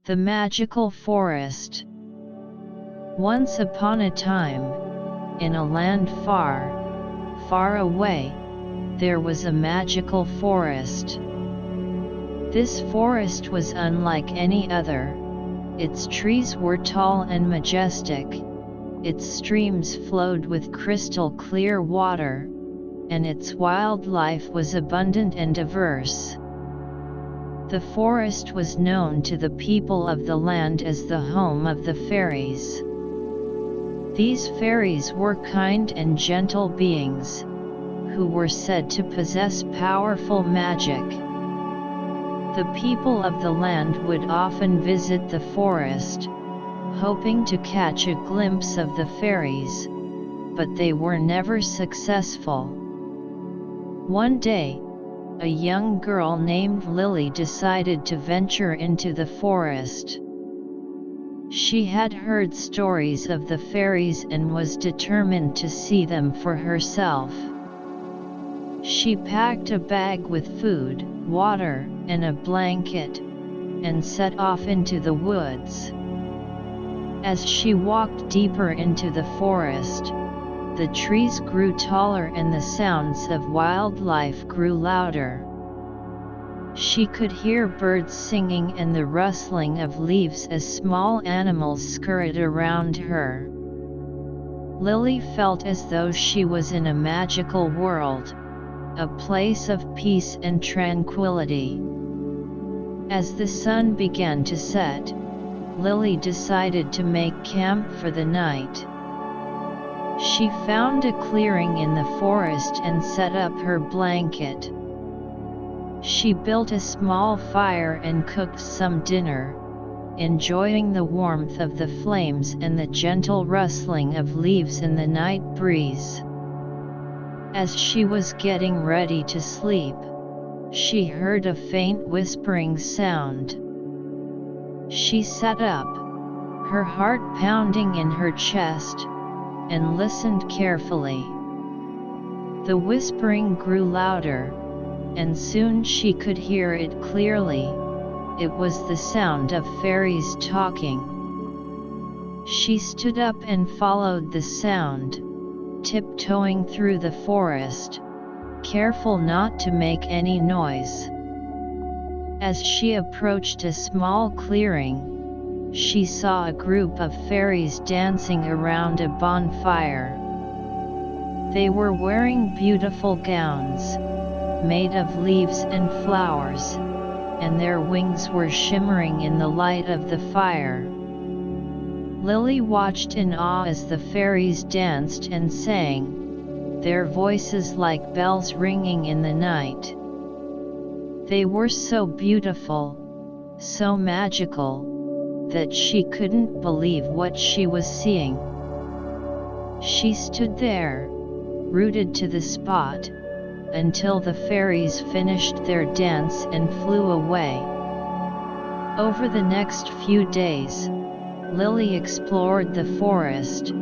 The magical forest. Once upon a time, in a land far, far away, there was a magical forest. This forest was unlike any other. Its trees were tall and majestic, its streams flowed with crystal clear water, and its wildlife was abundant and diverse. The forest was known to the people of the land as the home of the fairies. These fairies were kind and gentle beings, who were said to possess powerful magic. The people of the land would often visit the forest, hoping to catch a glimpse of the fairies, but they were never successful. One day, a young girl named Lily decided to venture into the forest. She had heard stories of the fairies and was determined to see them for herself. She packed a bag with food, water, and a blanket, and set off into the woods. As she walked deeper into the forest, the trees grew taller and the sounds of wildlife grew louder. She could hear birds singing and the rustling of leaves as small animals scurried around her. Lily felt as though she was in a magical world, a place of peace and tranquility. As the sun began to set, Lily decided to make camp for the night. She found a clearing in the forest and set up her blanket. She built a small fire and cooked some dinner, enjoying the warmth of the flames and the gentle rustling of leaves in the night breeze. As she was getting ready to sleep, she heard a faint whispering sound. She sat up, her heart pounding in her chest, and listened carefully. The whispering grew louder, and soon she could hear it clearly. It was the sound of fairies talking. She stood up and followed the sound, tiptoeing through the forest, careful not to make any noise. As she approached a small clearing, she saw a group of fairies dancing around a bonfire. They were wearing beautiful gowns, made of leaves and flowers, and their wings were shimmering in the light of the fire. Lily watched in awe as the fairies danced and sang, their voices like bells ringing in the night. They were so beautiful, so magical, that she couldn't believe what she was seeing. She stood there, rooted to the spot, until the fairies finished their dance and flew away. Over the next few days, Lily explored the forest,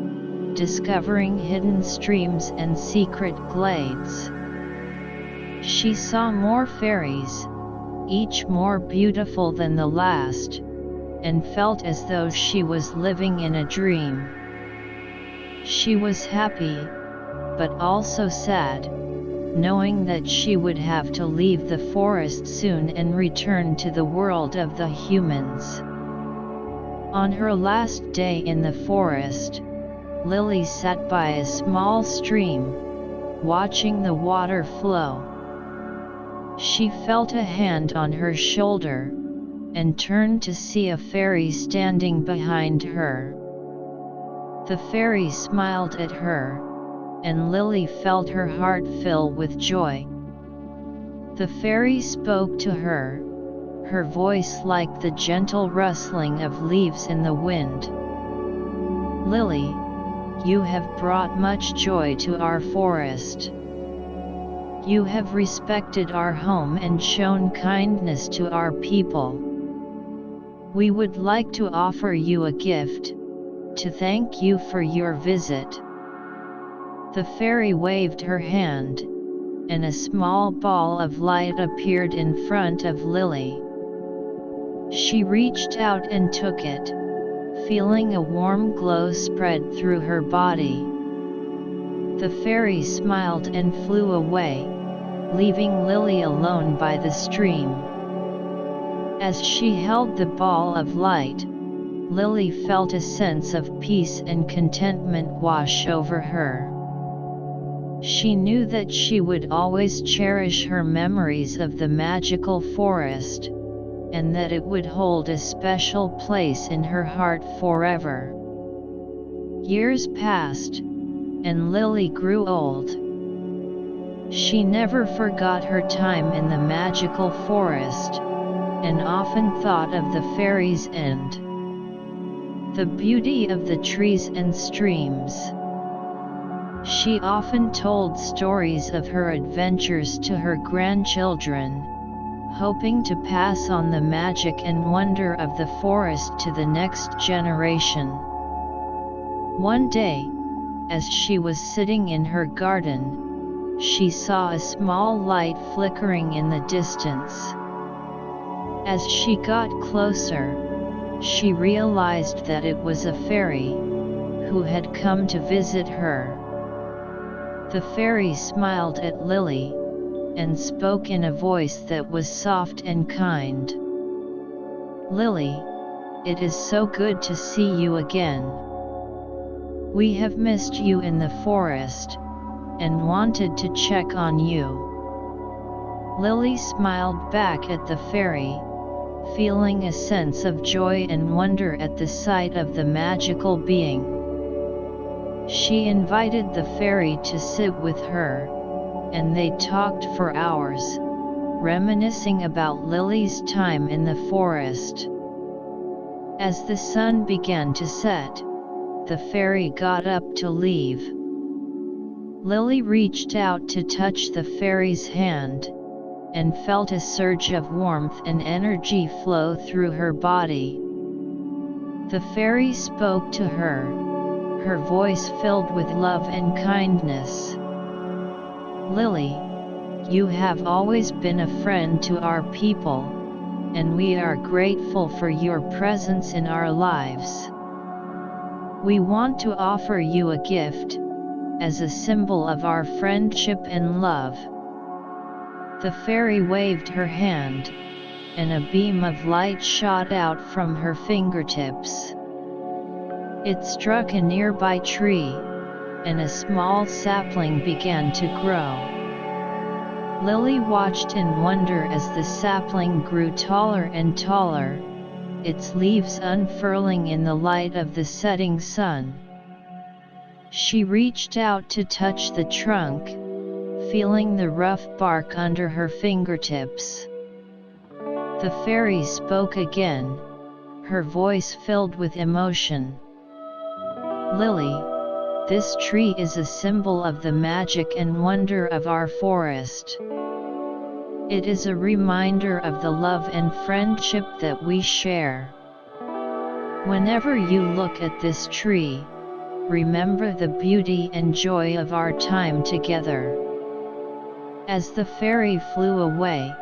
discovering hidden streams and secret glades. She saw more fairies, each more beautiful than the last, and felt as though she was living in a dream. She was happy, but also sad, knowing that she would have to leave the forest soon and return to the world of the humans. On her last day in the forest, Lily sat by a small stream, watching the water flow. She felt a hand on her shoulder, and turned to see a fairy standing behind her. The fairy smiled at her, and Lily felt her heart fill with joy. The fairy spoke to her, her voice like the gentle rustling of leaves in the wind. "Lily, you have brought much joy to our forest. You have respected our home and shown kindness to our people. We would like to offer you a gift, to thank you for your visit." The fairy waved her hand, and a small ball of light appeared in front of Lily. She reached out and took it, feeling a warm glow spread through her body. The fairy smiled and flew away, leaving Lily alone by the stream. As she held the ball of light, Lily felt a sense of peace and contentment wash over her. She knew that she would always cherish her memories of the magical forest, and that it would hold a special place in her heart forever. Years passed, and Lily grew old. She never forgot her time in the magical forest, and often thought of the fairy's end. The beauty of the trees and streams. She often told stories of her adventures to her grandchildren, hoping to pass on the magic and wonder of the forest to the next generation. One day, as she was sitting in her garden, she saw a small light flickering in the distance. As she got closer, she realized that it was a fairy, who had come to visit her. The fairy smiled at Lily, and spoke in a voice that was soft and kind. "Lily, it is so good to see you again. We have missed you in the forest, and wanted to check on you." Lily smiled back at the fairy, feeling a sense of joy and wonder at the sight of the magical being. She invited the fairy to sit with her, and they talked for hours, reminiscing about Lily's time in the forest. As the sun began to set, the fairy got up to leave. Lily reached out to touch the fairy's hand, and felt a surge of warmth and energy flow through her body. The fairy spoke to her, her voice filled with love and kindness. "Lily, you have always been a friend to our people, and we are grateful for your presence in our lives. We want to offer you a gift, as a symbol of our friendship and love." The fairy waved her hand, and a beam of light shot out from her fingertips. It struck a nearby tree, and a small sapling began to grow. Lily watched in wonder as the sapling grew taller and taller, its leaves unfurling in the light of the setting sun. She reached out to touch the trunk, feeling the rough bark under her fingertips. The fairy spoke again, her voice filled with emotion. "Lily, this tree is a symbol of the magic and wonder of our forest. It is a reminder of the love and friendship that we share. Whenever you look at this tree, remember the beauty and joy of our time together." As the fairy flew away,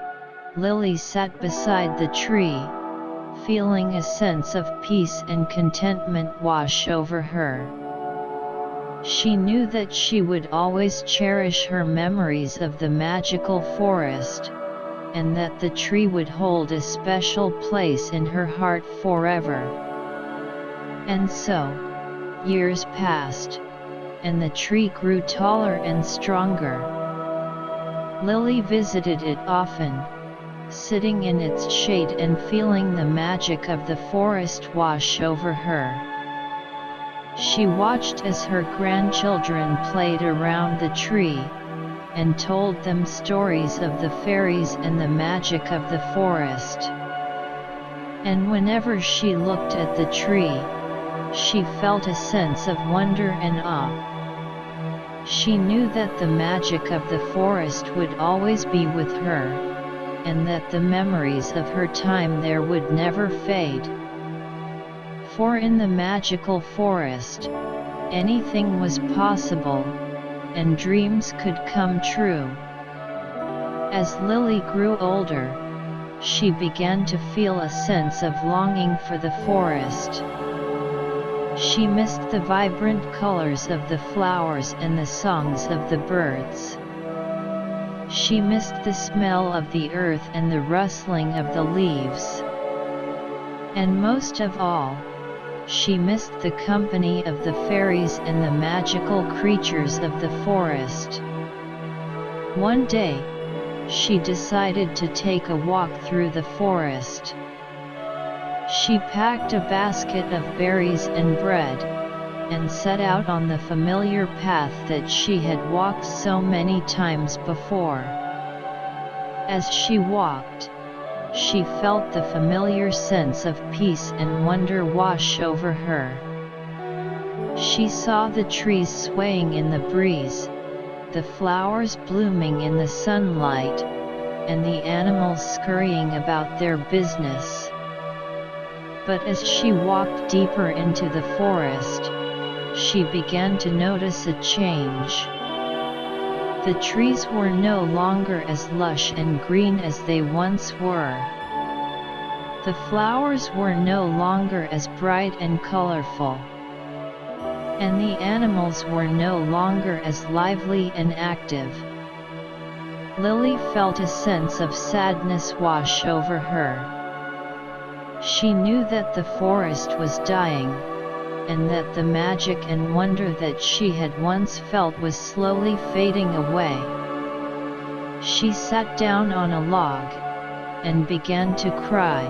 Lily sat beside the tree, feeling a sense of peace and contentment wash over her. She knew that she would always cherish her memories of the magical forest, and that the tree would hold a special place in her heart forever. And so, years passed, and the tree grew taller and stronger. Lily visited it often, sitting in its shade and feeling the magic of the forest wash over her. She watched as her grandchildren played around the tree, and told them stories of the fairies and the magic of the forest. And whenever she looked at the tree, she felt a sense of wonder and awe. She knew that the magic of the forest would always be with her, and that the memories of her time there would never fade. For in the magical forest, anything was possible, and dreams could come true. As Lily grew older, she began to feel a sense of longing for the forest. She missed the vibrant colors of the flowers and the songs of the birds. She missed the smell of the earth and the rustling of the leaves. And most of all, she missed the company of the fairies and the magical creatures of the forest. One day, she decided to take a walk through the forest. She packed a basket of berries and bread, and set out on the familiar path that she had walked so many times before. As she walked, she felt the familiar sense of peace and wonder wash over her. She saw the trees swaying in the breeze, the flowers blooming in the sunlight, and the animals scurrying about their business. But as she walked deeper into the forest, she began to notice a change. The trees were no longer as lush and green as they once were. The flowers were no longer as bright and colorful. And the animals were no longer as lively and active. Lily felt a sense of sadness wash over her. She knew that the forest was dying, and that the magic and wonder that she had once felt was slowly fading away. She sat down on a log, and began to cry.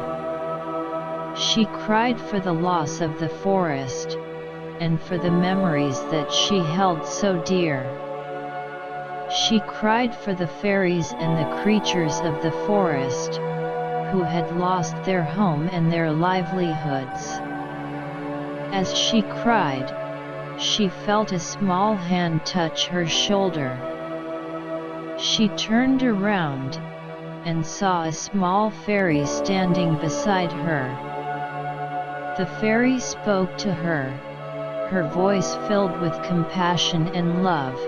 She cried for the loss of the forest, and for the memories that she held so dear. She cried for the fairies and the creatures of the forest, who had lost their home and their livelihoods. As she cried, she felt a small hand touch her shoulder. She turned around, and saw a small fairy standing beside her. The fairy spoke to her, her voice filled with compassion and love.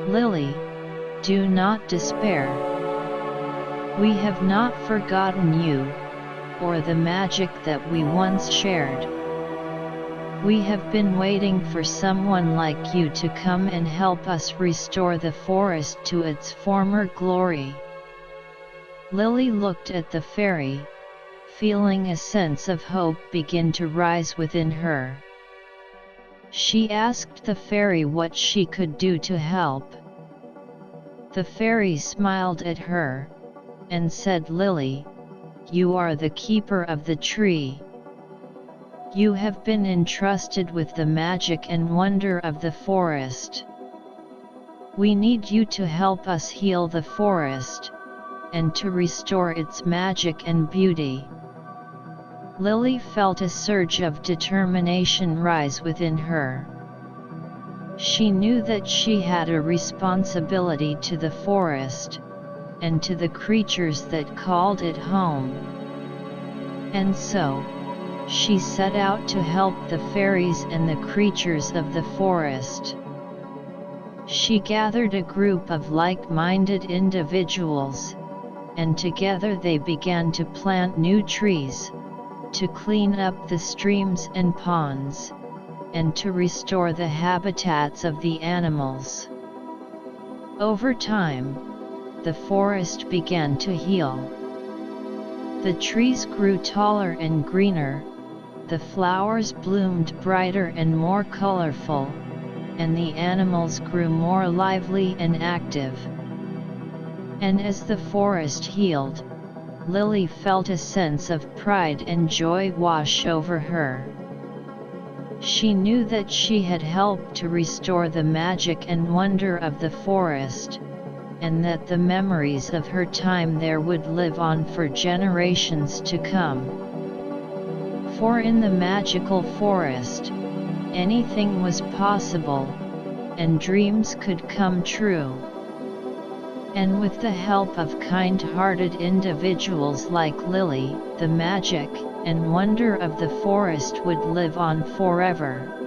"Lily, do not despair. We have not forgotten you, or the magic that we once shared. We have been waiting for someone like you to come and help us restore the forest to its former glory." Lily looked at the fairy, feeling a sense of hope begin to rise within her. She asked the fairy what she could do to help. The fairy smiled at her, and said, "Lily, you are the keeper of the tree. You have been entrusted with the magic and wonder of the forest. We need you to help us heal the forest, and to restore its magic and beauty." Lily felt a surge of determination rise within her. She knew that she had a responsibility to the forest, and to the creatures that called it home. And so, she set out to help the fairies and the creatures of the forest. She gathered a group of like-minded individuals, and together they began to plant new trees, to clean up the streams and ponds, and to restore the habitats of the animals. Over time, the forest began to heal. The trees grew taller and greener, the flowers bloomed brighter and more colorful, and the animals grew more lively and active. And as the forest healed, Lily felt a sense of pride and joy wash over her. She knew that she had helped to restore the magic and wonder of the forest, and that the memories of her time there would live on for generations to come. For in the magical forest, anything was possible, and dreams could come true. And with the help of kind-hearted individuals like Lily, the magic and wonder of the forest would live on forever.